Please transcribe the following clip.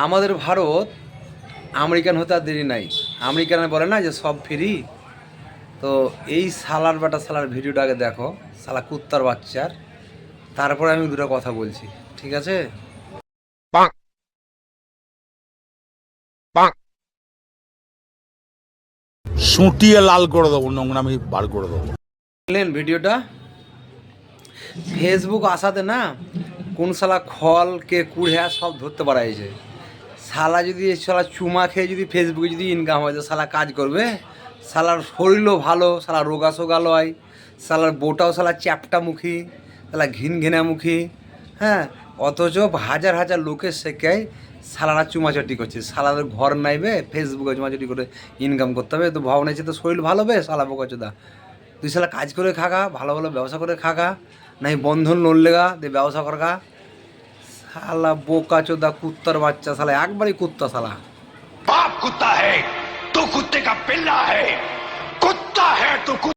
আমাদের ভারত আমেরিকান হতে আর দেরি নাই। আমেরিকানে বলে না যে সব ফ্রি। তো এই সালার বাটা সালার ভিডিওটা আগে দেখো, সালা কুত্তার বাচ্চার, তারপরে আমি দুটো কথা বলছি, ঠিক আছে? সুটিয়ে লাল করে দেবো, নোংরামি বার করে দেবো। দেখলেন ভিডিওটা? ফেসবুক আসাতে না কোন শালা খল কে কুড়ে সব ধরতে পারা হয়েছে। শালা যদি শালা চুমা খেয়ে যদি ফেসবুকে যদি ইনকাম হয় তো শালা কাজ করবে? শালার শরীরও ভালো, শালা রোগা সোগা লয়, শালার বোটাও শালা চ্যাপটামুখী, শালা ঘিনঘিনামুখী, হ্যাঁ। অথচ হাজার হাজার লোকের শেখায় শালারা চুমাচাটি করছে। শালাদের ঘর নাইবে ফেসবুকে চুমাচাটি করে ইনকাম করতে হবে, তো ভাবনা তো শরীর ভালো বে শালা বোকাচোদা। তুই শালা কাজ করে খাগা, ভালো ভালো ব্যবসা করে খাগা, নাই বন্ধন লোন লেগা দিয়ে ব্যবসা করগা। শালা বোকাচোদা কুত্তার বাচ্চা, শালা একবারই কুত্তা শালা। बाप कुत्ता है, तू कुत्ते का पिल्ला है, कुत्ता है तू।